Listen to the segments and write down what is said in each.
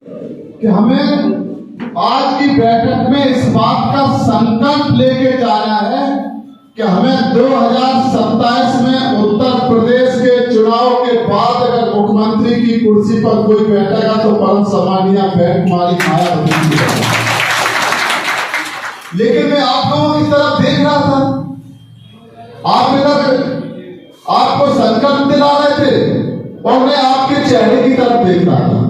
कि हमें आज की बैठक में इस बात का संकल्प लेके जाना है कि हमें 2027 में उत्तर प्रदेश के चुनाव के बाद अगर मुख्यमंत्री की कुर्सी पर कोई बैठेगा तो परम सम्मानीय बैंक मालिक मायावती जी। लेकिन मैं आप लोगों की तरफ देख रहा था, आप इधर आपको संकल्प दिला रहे थे और मैं आपके चेहरे की तरफ देख रहा था,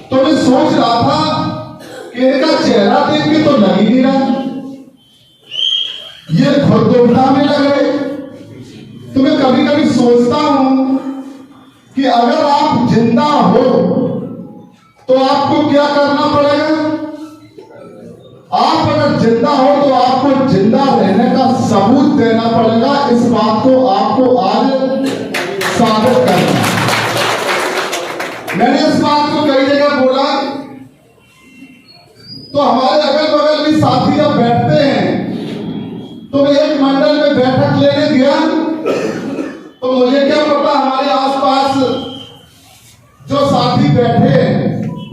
तो मैं सोच रहा था कि इनका चेहरा देख के तो लग ही नहीं रहा, ये खुरदुबला में लग रहे। तो मैं कभी कभी सोचता हूं कि अगर आप जिंदा हो तो आपको क्या करना पड़ेगा। आप अगर जिंदा हो तो आपको जिंदा रहने का सबूत देना पड़ेगा। इस बात को आपको आज साबित करना। मैंने इस बात को कई जगह बोला, तो हमारे अगल बगल भी साथी जब बैठते हैं तो मैं एक मंडल में बैठक लेने गया तो मुझे क्या पता हमारे आसपास जो साथी बैठे,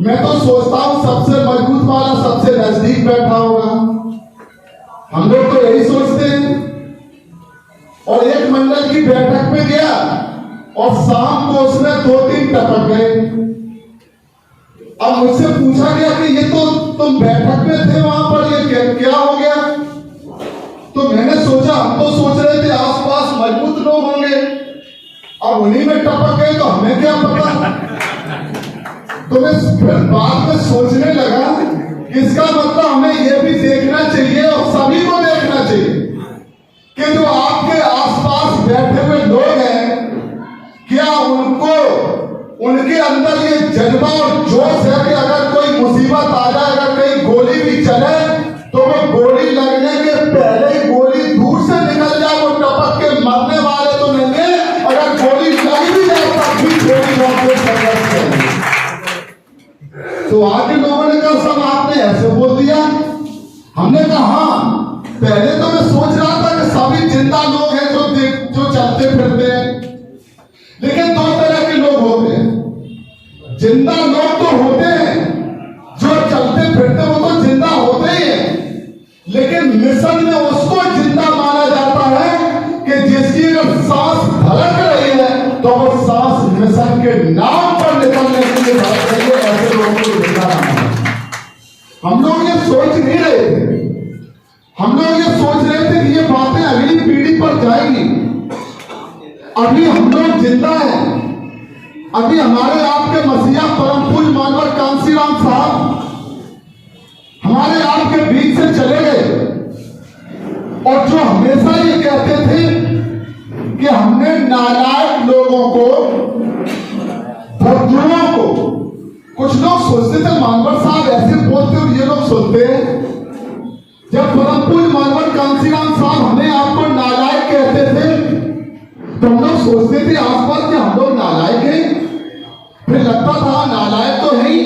मैं तो सोचता हूं सबसे मजबूत वाला सबसे नजदीक बैठा होगा, हम लोग तो यही सोचते हैं। और एक मंडल की बैठक में गया और शाम को उसमें 2-3 टपक गए। अब मुझसे पूछा गया कि ये तो तुम बैठक में थे वहां पर, ये क्या हो गया। तो मैंने सोचा, हम तो सोच रहे थे आसपास मजबूत लोग होंगे, अब उन्हीं में टपक गए तो हमें क्या पता। तो मैं फिर बाद में सोचने लगा कि इसका मतलब हमें यह भी देखना चाहिए और सभी को देखना चाहिए कि जो आपके आसपास बैठे हुए लोग हैं, क्या उनको उनके अंदर ये जज्बा और जोश है कि अगर कोई मुसीबत आ जाए, अगर कहीं गोली भी चले तो वो गोली लगने के पहले ही गोली दूर से निकल जाए, वो टपक के मरने वाले तो नहीं है। अगर गोली लग भी जाए तब भी गोली मौके संघर्ष करेंगे। तो आगे लोगों ने कहा सब आपने ऐसे बोल दिया। हमने कहा हाँ, पहले तो मैं सोच रहा था कि सभी जिंदा लोग हैं जो चलते फिरते हैं, लेकिन 2 तरह के लोग होते हैं। जिंदा लोग तो होते हैं जो चलते फिरते, वो तो जिंदा होते ही हैं, लेकिन मिशन में उसको जिंदा माना जाता है कि जिसकी अगर सांस धड़क रही है तो वो सांस मिशन के नाम पर निकलने के लिए धड़क रही है। ऐसे लोगों को जिंदा माना। हम लोग ये सोच नहीं रहे थे, हम लोग ये सोच रहे थे कि ये बातें अगली पीढ़ी पर जाएंगी। अभी हम लोग जिंदा हैं। अभी हमारे आपके मसीहा परम पूज्य मानवर कांसीराम साहब हमारे आपके बीच से चले गए, और जो हमेशा ये कहते थे कि हमने नालायक लोगों को, बुजुर्गों को, कुछ लोग सोचते थे मानवर साहब ऐसे बोलते और ये लोग सुनते हैं। जब परम पूज्य मानवर कांसीराम साहब हमें आपको नालायक कहते थे तो हम लोग सोचते थे आसपास कि हम लोग नालायक हैं। फिर लगता था नालायक तो है ही,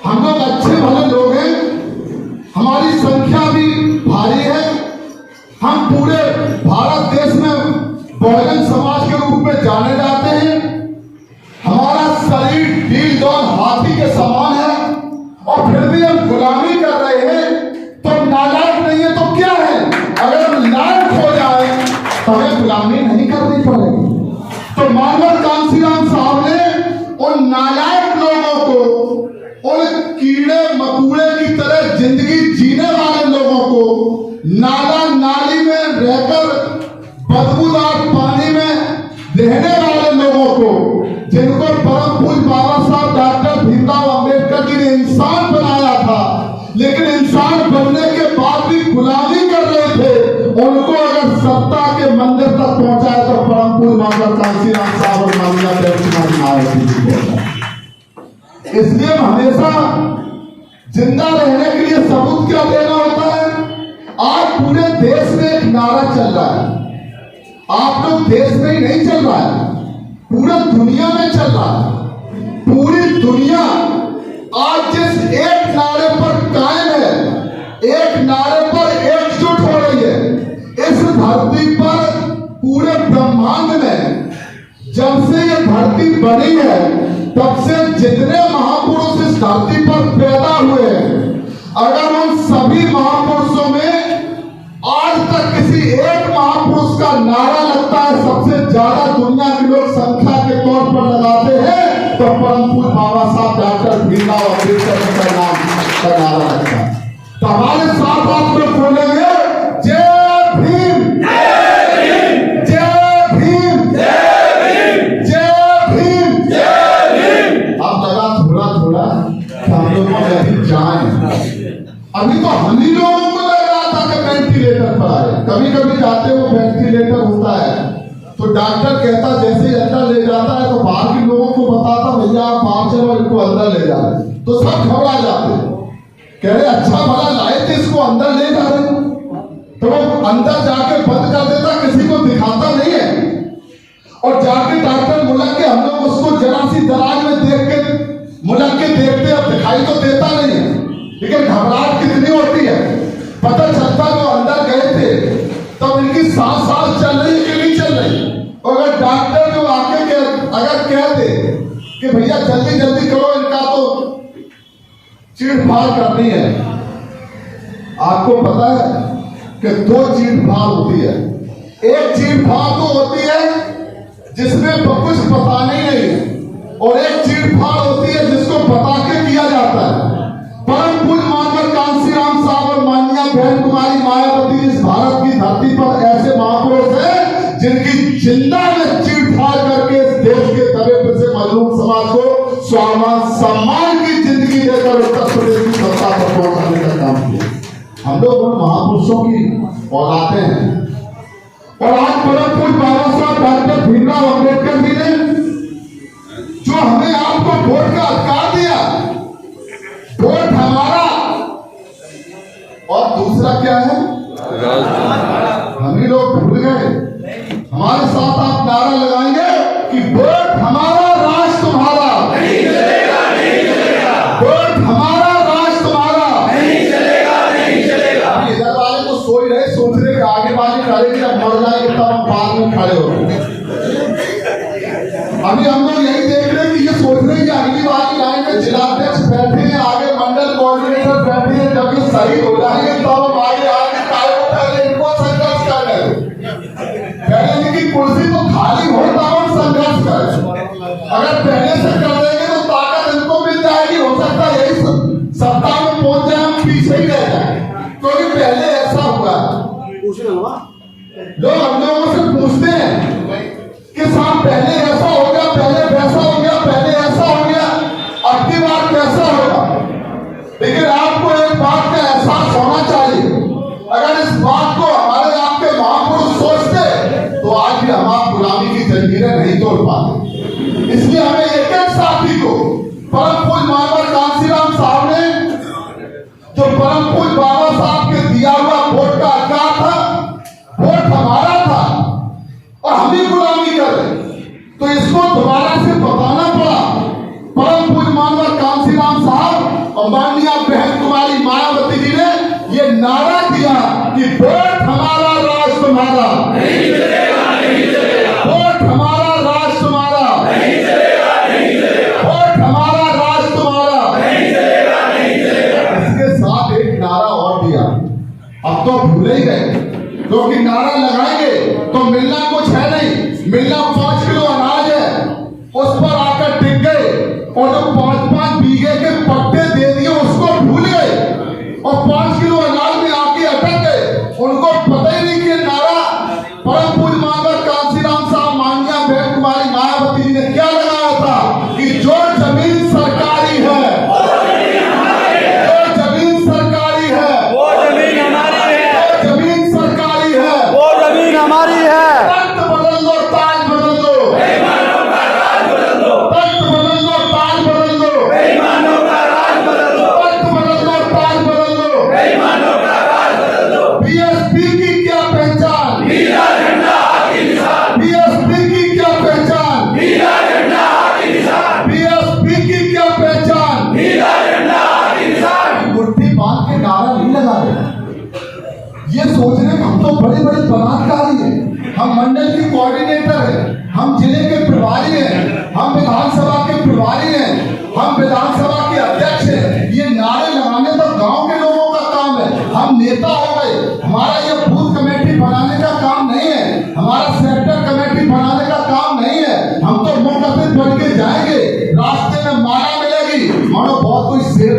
हम लोग अच्छे भले लोग हैं, हमारी संख्या भी भारी है, हम पूरे भारत देश में बहुजन समाज के रूप में जाने जाते हैं, हमारा शरीर ढील डौल हाथी के समान है, और फिर भी हम गुलामी कर रहे हैं। तो नालायक नहीं है तो क्या है। अगर हम लायक हो जाए तो हमें गुलामी नहीं करनी पड़ेगी। तो मानवर कांसीराम साहब ने उन नालायक लोगों को, उन कीड़े मकोड़े की तरह जिंदगी जीने वाले लोगों को, नाला नाली में रहकर बदबूदार पानी में रहने वाले लोगों को, जिनको परम पूज्य बाबा साहब डॉक्टर भीमराव अंबेडकर जी ने इंसान बनाया था, लेकिन इंसान बनने के बाद भी गुलामी कर रहे थे, उनको अगर सत्ता के मंदिर तक पहुंचाए तो परम पूज्य मानवर कांसीराम साहब और माननीय मायावती जी को। इसलिए हमेशा जिंदा रहने के लिए सबूत क्या देना होता है। आज पूरे देश में एक नारा चल रहा है, आप लोग देश में ही नहीं चल रहा है, पूरा दुनिया में चल रहा है। पूरी दुनिया आज जिस एक नारे पर कायम है, एक नारे पर एकजुट हो रही है। इस धरती पर पूरे ब्रह्मांड में जब से ये धरती बनी है तब से जितने महापुरुष अगर उन सभी महापुरुषों में आज तक किसी एक महापुरुष का नारा लगता है सबसे ज्यादा दुनिया के लोग संख्या के तौर पर लगाते हैं, तो परम पूज्य बाबा साहब डॉक्टर भीमराव अम्बेडकर का नाम का नारा लगता है। तो हमारे साथ आप लोग बोलेंगे जय भीम, जय भीम, जय भीम, जय भीम, जय भीम, जय भीम। अब लगा थोड़ा थोड़ा हम लोग अभी जाए, अभी तो हम ही लोगों को लग रहा था कि वेंटिलेटर पर आए। कभी कभी जाते वो वेंटिलेटर होता है तो डॉक्टर कहता जैसे ही अंदर ले जाता है तो बाहर के लोगों को बताता भैया आप बाहर चलो इनको अंदर ले जा रहे, तो सब घबरा जाते, कह रहे अच्छा भला लाए थे इसको अंदर ले जा रहे, तो वो अंदर जाके बंद कर देता, किसी को दिखाता नहीं है। और जाके डॉक्टर मुलक के हम लोग उसको जरा सी दराज में देख के मुलक के देखते, अब दिखाई तो देता नहीं है, लेकिन घबराहट कितनी होती है। पता चलता जो अंदर गए थे तब तो इनकी सांस चल रही कि नहीं चल रही। और अगर डॉक्टर जो आके अगर कह दे कि भैया जल्दी जल्दी करो इनका तो चीड़-फाड़ करनी है, आपको पता है कि दो चीड़-फाड़ होती है। एक चीड़-फाड़ तो होती है जिसमें कुछ बताने नहीं है, और एक चीड़-फाड़ होती है जिसको बता के किया जाता है। परम पूज्य मानवर कांशीराम साहब और माननीय बहन कुमारी मायावती इस भारत की धरती पर ऐसे महापुरुष हैं जिनकी जिंदा में चीड़-फाड़ करके इस देश के दबे से मजलूम समाज को सम्मान की जिंदगी देकर उत्तर प्रदेश की सत्ता पर पहुंचाने का काम किया। हम लोग उन महापुरुषों की औलादे हैं। और आज परम पूज्य बाबा साहब डॉक्टर भीमराव अम्बेडकर जी ने जो हमें आपको वोट का अधिकार दिया, वोट हमारा, और दूसरा क्या है हम ही लोग भूल गए। हमारे साथ आप नारा लगाएंगे कि वोट हमारा राज तुम्हारा, नहीं चलेगा, नहीं चलेगा, वोट हमारा राज तुम्हारा, नहीं चलेगा, नहीं चलेगा। इधर वाले तो सोच रहे, सोच रहे कि आगे वाले खड़े जब मर जाएंगे तब हम बाद में खड़े होंगे। अभी हम लोग यही देख रहे हैं कि ये सोच रहे हैं कि अगली बार लाइन में जिलाध्यक्ष बैठे हैं, आगे मंडल कोऑर्डिनेटर बैठे हैं, जब ये सही हो जाएंगे तब हम आगे पहले इनको संघर्ष कर रहे, पहले की कुर्सी तो खाली हो तब हम संघर्ष करें। अगर पहले से कर देंगे तो ताकत इनको मिल जाएगी, हो सकता है यही सत्ता में पहुंच जाए, हम पीछे ही रह जाए। क्योंकि पहले ऐसा हुआ, लोग हम लोगों से पूछते हैं कि साहब पहले ऐसा हो गया, पहले वैसा हो गया, पहले ऐसा हो गया, अब की बार कैसा होगा। लेकिन आपको एक बात का एहसास होना चाहिए, अगर इस बात को हमारे आपके महापुरुष सोचते तो आज भी हम आप गुलामी की जंजीरें नहीं तोड़ पाते। इसलिए हमें एक एक साथी को परम पूज्य मानवर कांशीराम साहब ने जो परम पूज्य बाबा साहब के दिया हुआ वोट का अधिकार था, वोट हमारा था और हम ही गुलामी कर रहे, तो इसको दोबारा से बताना पड़ा। परम पूज्य मानवर कांशीराम साहब और माननीय बहन कुमारी मायावती जी ने ये नारा दिया कि वोट हमारा राज तुम्हारा, नहीं चलेगा, नहीं चलेगा, वोट हमारा राज तुम्हारा, नहीं चलेगा, नहीं चलेगा, वोट हमारा राज तुम्हारा, नहीं चलेगा, नहीं चलेगा। इसके साथ एक नारा और दिया, अब तो भूल ही गए, क्योंकि नारा लगाएंगे तो मिलना कुछ है नहीं, मिलना 5 किलो अनाज है, उस पर आकर टिक गए और जो 5-5 बीघे के पट्टे दे दिए उसको भूल गए और 5 किलो अनाज में आके अटक गए। उनको पता ही नहीं कि नारा परम पूज्य मानवर कांशीराम साहब माननीय बहन कुमारी मायावती जी ने क्या लगाया था कि जो जमीन सरकारी है, जो जमीन सरकारी है, वो जमीन हमारी है, जो जमीन सरकारी है, वो जमीन हमारी है। तख्त बदल दो, ताज बदल दो, बेईमानों का राज बदल दो, तख्त बदल दो, ताज बदल दो, बेईमानों का राज बदल दो, तख्त बदल दो, ताज बदल दो, बेईमानों का राज बदल दो। बीएसपी की क्या पहचान, नीला झंडा हाथी निशान, बीएसपी की क्या पहचान, नीला झंडा हाथी निशान, बीएसपी की क्या पहचान, नीला झंडा हाथी निशान। मुट्ठी बांध के नारा नहीं लगा रहे, ये सोच रहे हम तो बड़े बड़े बलात्कारी हैं, हम मंडल के कोऑर्डिनेटर हैं, हम जिले के प्रभारी हैं, हम विधानसभा के प्रभारी हैं, हम विधानसभा के अध्यक्ष हैं। ये नारे लगाने तो गांव के लोग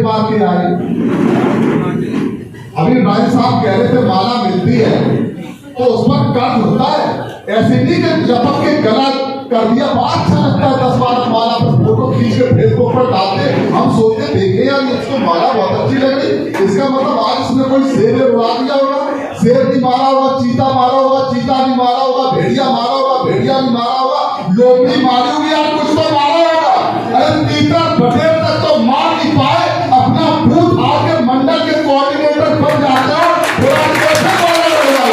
मार के आए। अभी भाई साहब कह रहे थे माला मिलती है तो उस पर कर्ज होता है, ऐसे नहीं कि जपक के गला कर दिया। बहुत अच्छा लगता है 10-12 माला पर फोटो खींच के फेसबुक पर डालते, हम सोचते देखे यार इसको माला बहुत अच्छी लग रही, इसका मतलब आज इसने कोई शेर उड़ा दिया होगा। शेर भी मारा होगा, चीता मारा होगा, चीता भी मारा होगा, भेड़िया मारा होगा, भेड़िया भी मारा होगा, लोग भी मारे होंगे यार, कुछ तो मारा होगा। अरे तीतर बटेर तक तो मार नहीं पाए, अपना बूथ आके मंडल के कोऑर्डिनेटर बन जाते हो, कैसे मारा होगा।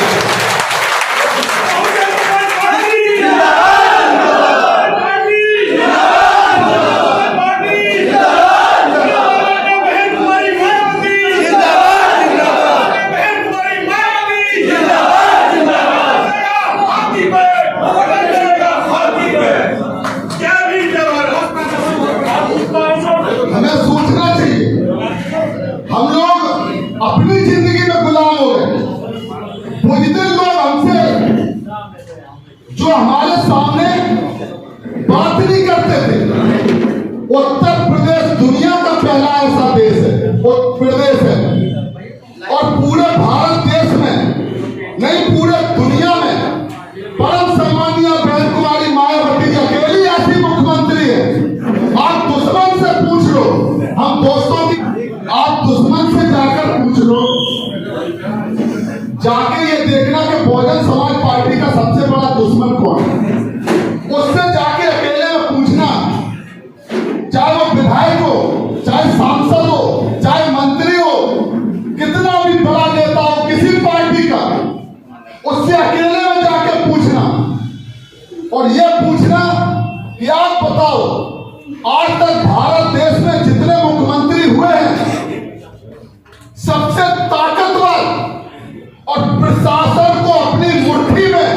हमें सोचना चाहिए, हम लोग अपनी जिंदगी में गुलाम हो गए। बुज़दिल लोग हमसे जो हमारे सामने बात नहीं करते थे। उत्तर प्रदेश दुनिया का पहला ऐसा देश है, उत्तर प्रदेश है, और पूरे भारत देश में नहीं पूरे दुनिया में परम सम्मानीय बहन कुमारी मायावती जी अकेली ऐसी मुख्यमंत्री है। आप दुश्मन से पूछ लो, हम दोस्तों की, आप दुश्मन से जाकर पूछ लो, जाके ये देखना कि बहुजन समाज पार्टी का सबसे बड़ा दुश्मन कौन है, उससे जाके अकेले में पूछना, चाहे वो विधायक हो, चाहे सांसद हो, चाहे मंत्री हो, कितना भी बड़ा नेता हो किसी पार्टी का, उससे अकेले में जाके पूछना और ये पूछना कि आप बताओ आज तक भारत देश में जितने मुख्यमंत्री हुए हैं, सबसे ताकतवर और प्रशासन को अपनी मुट्ठी में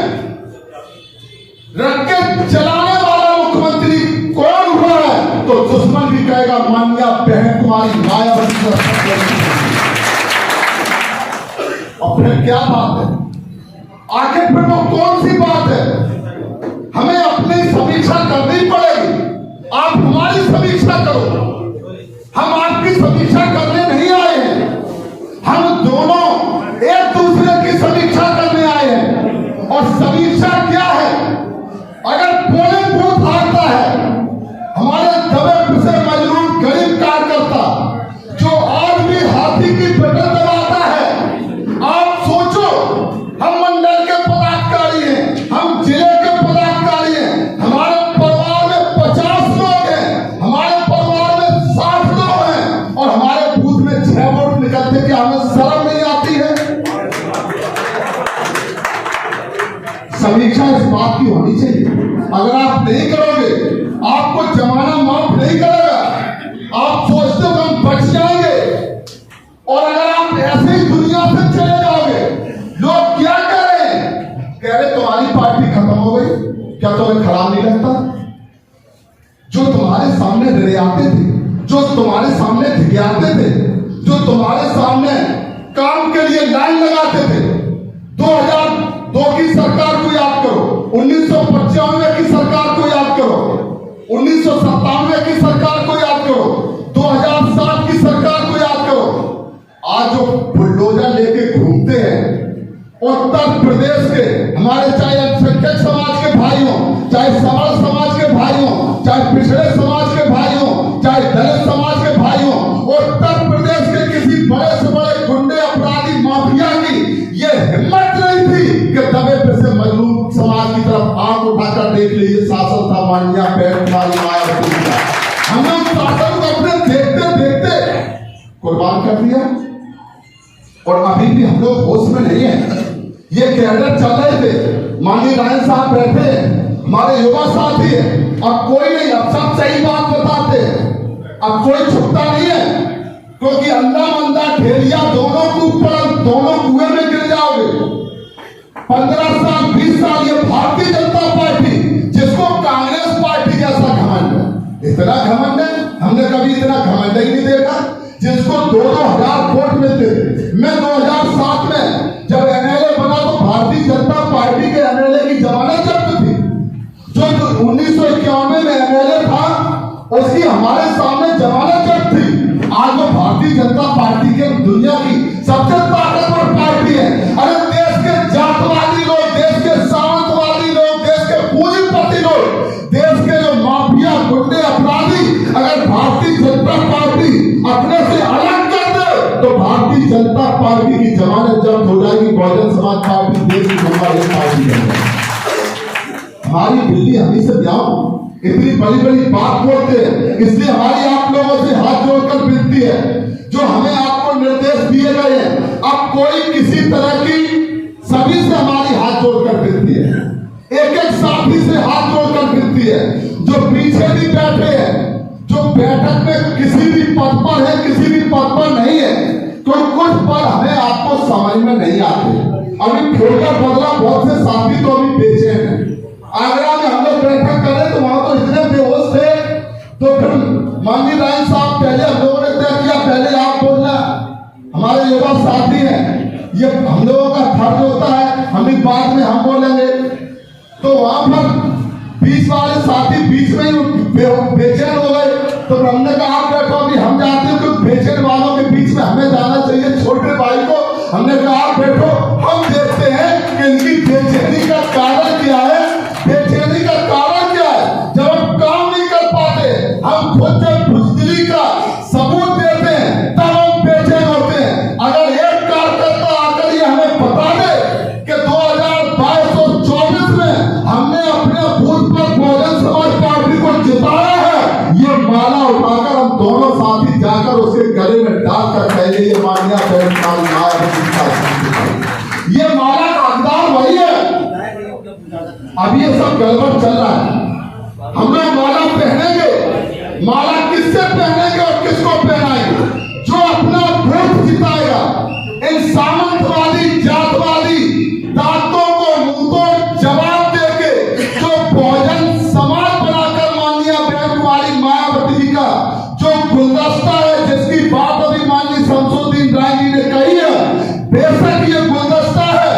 रख के चलाने वाला मुख्यमंत्री कौन हुआ है, तो दुश्मन भी कहेगा माननीय बहन कुमारी मायावती। और फिर क्या बात है, आखिर फिर वो कौन सी बात है, हमें अपनी समीक्षा करनी पड़ेगी। आप हमारी समीक्षा करो, हम आपकी समीक्षा करने नहीं आए हैं, हम दोनों एक दूसरे की समीक्षा करने आए हैं। और समीक्षा क्या है, अगर पोलिंग बूथ आता है, हमारे दबे पिसे मजलूम गरीब कार्यकर्ता जो आज भी हाथी की पेडल दबाता है, आप सोचो, हम मंडल के पदाधिकारी हैं, हम जिले के पदाधिकारी हैं, हमारे परिवार में 50 लोग हैं, हमारे परिवार में 60 लोग हैं, और हमारे बूथ में 6 वोट निकलते, क्या हमें शर्म नहीं आती है? समीक्षा इस बात की होनी चाहिए। अगर आप नहीं करोगे, आपको जमाना माफ नहीं करेगा, आप सोचते हो हम बच जाएंगे, और अगर आप ऐसे ही दुनिया से चले जाओगे, लोग क्या कह रहे हैं, कह रहे तुम्हारी पार्टी खत्म हो गई, क्या तुम्हें खराब नहीं लगता? जो तुम्हारे सामने रियाते थे, जो तुम्हारे सामने ठिकाते थे, जो तुम्हारे सामने काम के लिए लाइन लगाते थे, 2002 की सरकार को याद करो, 1995 की सरकार को याद करो, 1997 की सरकार को याद करो, 2007 की सरकार को याद करो। आज जो बुलडोजर लेके घूमते हैं उत्तर प्रदेश के, हमारे चाहे अल्पसंख्यक समाज के भाई हों, चाहे समाज के भाई हों, चाहे पिछड़े समाज के भाई हों, चाहे दलित समाज के भाई हों, उत्तर प्रदेश के किसी बड़े से बड़े गुंडे अपराधी माफिया की ये हिम्मत नहीं थी कि दबे पिसे मजलूम समाज की तरफ आंख उठाकर देख लीजिए। शासन था माननीय बहन कुमारी मायावती का, हमने उस शासन को अपने देखते देखते कुर्बान कर दिया, और अभी भी हम लोग होश में नहीं है। ये कैडर चल रहे थे, माननीय रायन साहब बैठे, हमारे युवा साथी है, अब कोई नहीं, अब सब सही बात बताते हैं, अब कोई छुपता नहीं है, क्योंकि अंधा मंदा ढेरिया दोनों के ऊपर, दोनों कुएं में गिर जाओगे। 15 साल 20 साल ये भारतीय जनता पार्टी, जिसको कांग्रेस पार्टी जैसा घमंड है, इतना घमंड है, हमने कभी इतना घमंड ही नहीं देखा। जिसको 2-2 वोट मिलते थे, मैं 2007 में जब एमएलए बना तो भारतीय जनता पार्टी के एमएलए की जमानत जब्त थी। जो 1991 में एमएलए था उसकी हमारे सामने जमानत जब्त थी। आज वो पार्टी की जमानत जब्त हो जाएगी, बहुजन समाज पार्टी देश की नंबर 1 पार्टी बनेगी। हमारी दिल्ली हमी से जाओ, इतनी बड़ी बड़ी बात बोलते हैं, इसलिए हमारी आप लोगों से हाथ जोड़कर विनती है, जो हमें आपको निर्देश दिए गए हैं, अब कोई किसी तरह की, सभी से हमारी हाथ जोड़कर विनती है, एक एक साथी से हाथ जोड़कर विनती है, जो पीछे भी बैठे हैं, जो बैठक में किसी भी पद पर है, किसी भी पद पर नहीं है, तो कुछ पद हमें आपको समझ में नहीं आते। अभी छोटा बदला बहुत से साथी तो अभी बेचैन हैं। आगरा में हम लोग बैठक करें तो वहां तो इतने बेहोश थे, तो फिर माननीय राय साहब पहले हम लोगों ने तय किया, पहले आप बोलना, हमारे युवा साथी हैं, ये हम लोगों का फर्ज होता है, हम भी बाद में हम बोलेंगे। तो वहां पर बीच वाले साथी बीच में ही बेचैन हो गए, तो हमने कहा आप बैठो, अभी हम जाते हैं, तो बेचैन वालों के बीच में हमें जाना चाहिए, छोटे भाई को हमने कहा आप बैठो, हम देखते हैं कि इनकी बेचैनी का कारण क्या है, बेचैनी का कारण क्या है। जब हम काम नहीं कर पाते, हम खुद जब बुजदिली का सबूत देते हैं, तब हम बेचैन होते हैं। अगर एक कार्यकर्ता आकर ये हमें बता दे कि 2022 और 24 में हमने अपने बूथ पर बहुजन समाज पार्टी को जिताया है, ये माला उठाकर हम दोनों साथी जाकर उसके गले में डालकर कहेंगे ये मान्या ये माला का हकदार वही है। अब ये सब गड़बड़ चल रहा है। हम लोग माला पहनेंगे, माला किससे पहनेंगे और किसको पहनाएंगे? जो अपना वोट जिताएगा। इन सामंतवादी जातवादी दांतों को मुंहतोड़ जवाब देके जो बहुजन समाज बनाकर माननीय बहन कुमारी मायावती जी का जो गुलदस्ता है, जिसकी बात अभी माननीय शमसुद्दीन राय जी ने कही है, बेशक ये गुलदस्ता है,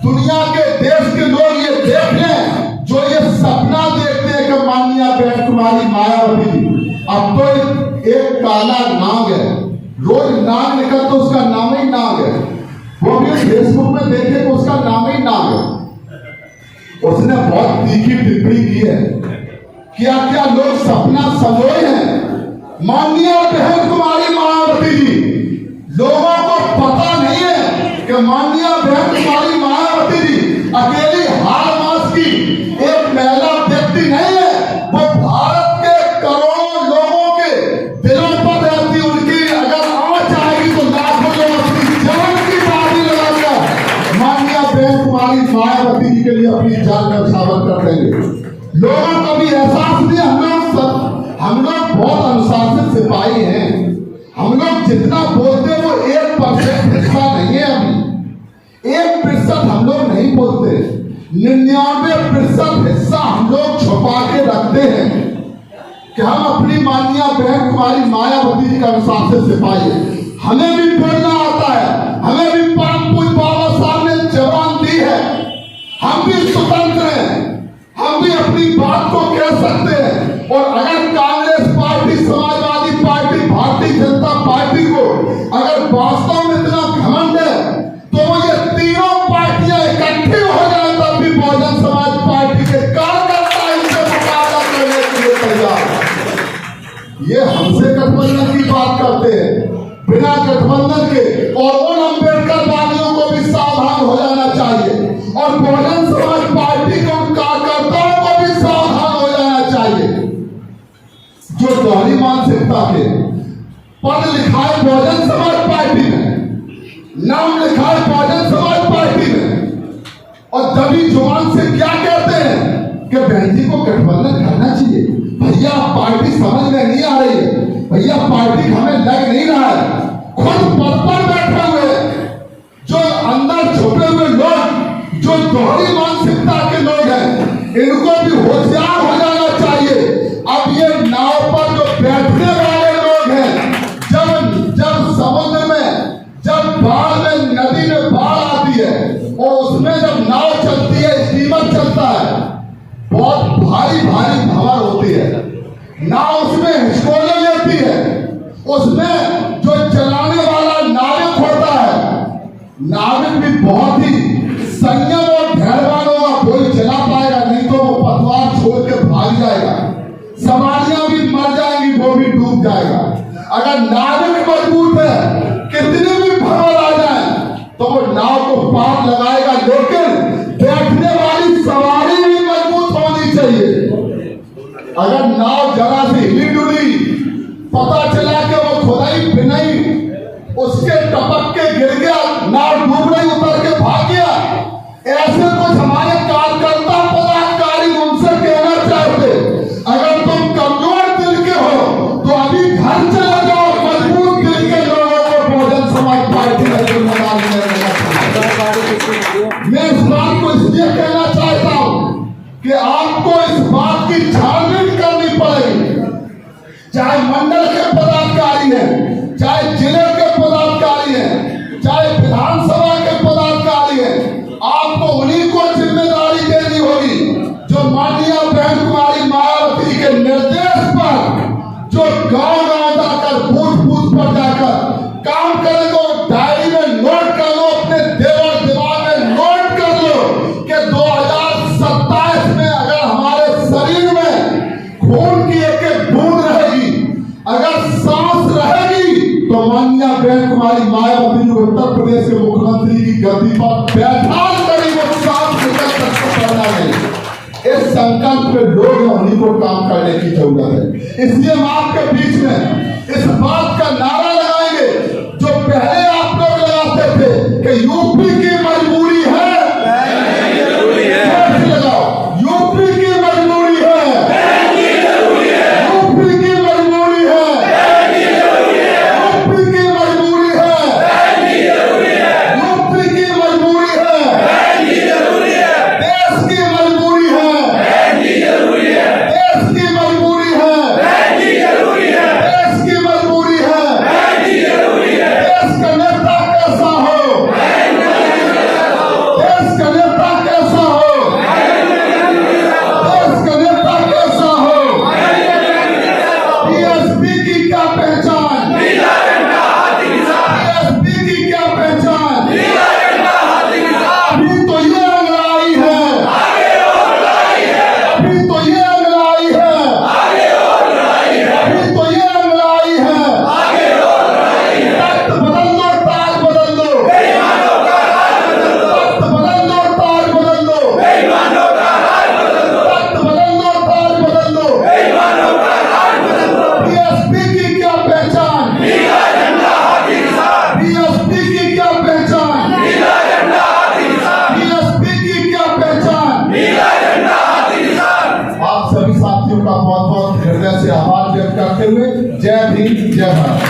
दुनिया के देश के लोग ये देख लें, जो ये सपना देखते हैं कि माननीय बहन कुमारी मायावती जी, अब तो एक काला नाग है, रोज नाग निकल तो उसका नाम ही नाग है, वो भी फेसबुक में देखे तो उसका नाम ही नाग है। उसने बहुत तीखी टिप्पणी की है, क्या क्या लोग सपना संजोए हैं। माननीय बहन कुमारी मायावती जी, लोगों को पता नहीं है कि माननीय बहन कुमारी मायावती जी अकेली हार मास की एक महिला व्यक्ति नहीं है, वो भारत के करोड़ों लोगों के दिलों पर रहती, उनकी अगर आँच आएगी तो लाखों लोग अपनी जान की बाजी लगाकर माननीय बहन कुमारी मायावती जी के लिए अपनी जान का साबित कर देंगे। लोगों को भी एहसास नहीं, हम लोग बहुत अनुशासित सिपाही हैं, हम लोग जितना बोलते हैं वो 1% हिस्सा नहीं है। अभी 1% हम लोग नहीं बोलते, 99% हिस्सा हम लोग छुपा के रखते हैं कि हम अपनी माननीय बहन कुमारी मायावती जी का अनुशासित सिपाही है। हमें भी बोलना आता है, हमें भी परम पूज्य बाबा साहब ने जबान दी है, हम भी स्वतंत्र हैं, हम भी अपनी बात को कह सकते हैं। और अगर Congress party, Samajwadi party, Bharatiya Janata party को अगर वास्तव में इतना घमंड है, तो वो ये तीनों पार्टियां इकट्ठी हो जाए तब भी बहुजन समाज पार्टी के कार्यकर्ता इनसे मुकाबला करने के लिए तैयार। ये हमसे गठबंधन की बात करते हैं बिना गठबंधन के, और उन अम्बेडकर वादियों को भी सावधान हो जाना चाहिए, और बहुजन समाज पार्टी के उन कार्यकर्ताओं को भी सावधान हो जाना चाहिए जो दोहरी मानसिकता के पद लिखाए बहुजन समाज पार्टी में, नाम लिखाए बहुजन समाज पार्टी में, और दबी जुबान से क्या कहते हैं कि बहन जी को गठबंधन करना चाहिए। भैया पार्टी समझ में नहीं आ रही है, भैया पार्टी हमें लग नहीं रहा है। खुद पद पर बैठे हुए जो अंदर छुपे हुए लोग, जो दोहरी मानसिकता के लोग हैं, इनको भी होशियार हो जाना चाहिए। अब ये नाव पर जो बैठने वाले लोग हैं, जब समुद्र में, जब बाढ़ में, नदी में बाढ़ आती है और उसमें जब नाव चलती है, स्टीमर चलता है, बहुत भारी भारी भंवर होती है, नाव उसमें हिचकोले लेती है, उसमें जो चलाने वाला नाविक होता है, नाविक भी बहुत ही संयम और धैर्यवान होगा, कोई चला पाएगा, नहीं तो वो पतवार छोड़ के भाग जाएगा, सवारियां भी मर जाएंगी, वो भी डूब जाएगा। अगर नाविक मजबूत है, कितनी भी भंवर आ जाए, लगाएगा, लेकिन बैठने वाली सवारी भी मजबूत होनी चाहिए। अगर नाव जरा सी हिली डुली, पता चला कि वो खुदाई फिनाई उसके टपक के गिर गया, नाव डूब रही, उतर के भाग गया, ऐसे कुछ हमारे कार्यकर्ता पदाधिकारी उनसे कहना चाहते, अगर तुम कमजोर दिल के हो तो अभी घर चले जाओ, मजबूत दिल के लोगों को बहुजन समाज पार्टी में जिम्मेदारी देना चाहिए। मैं इस बात को इसलिए कहना चाहता हूं कि आपको इस बात की छानबीन करनी पड़ेगी, चाहे मंडल के पदाधिकारी हैं, चाहे जिले के पदाधिकारी हैं, चाहे विधानसभा के पदाधिकारी हैं, आपको उन्हीं को जिम्मेदारी देनी होगी जो माननीय बहन कुमारी मायावती के निर्देश पर जो गांव-गांव जाकर बूथ-बूथ पर जाकर काम करेंगे। डायरी में नोट कर लो, अपने देवर दिमाग में नोट कर लो कि 2027 में अगर हमारे शरीर में खून की एक बूंद रहेगी, अगर सांस रहेगी, तो माननीय बहन कुमारी मायावती को उत्तर प्रदेश के मुख्यमंत्री की गद्दी पर बैठा करी, वो सांस निकल सकता पड़ना नहीं। इस संकल्प पे लोग उन्हीं को काम करने की जरूरत है। इसलिए हम आपके बीच में इस बात का नारा लगाएंगे जो पहले आप लोग लगाते थे कि यूपी की मजबूरी है, लगाओ, यूपी की मजबूरी है, यूपी की मजबूरी है, यूपी की मजबूरी है, यूपी की मजबूरी है, देश की मजबूरी है, देश की मजबूरी है, देश की मजबूरी है। देश का नेता कैसा हो, देश का नेता कैसा हो, देश का नेता कैसा हो, बीएसपी की क्या पहचान, बीएसपी की क्या पहचान, अभी तो ये अंगड़ाई है, अभी तो ये अंगड़ाई है, अभी तो ये अंगड़ाई है। तख्त बदल दो, ताज बदल दो, तख्त बदल दो, ताज बदल दो, तख्त बदल दो, ताज बदल दो। बीएसपी की क्या पहचान, बीएसपी की क्या पहचान, बीएसपी की क्या पहचान। आप सभी साथियों का बहुत बहुत हृदय से आभार व्यक्त करते हुए जय भीम, जय भारत।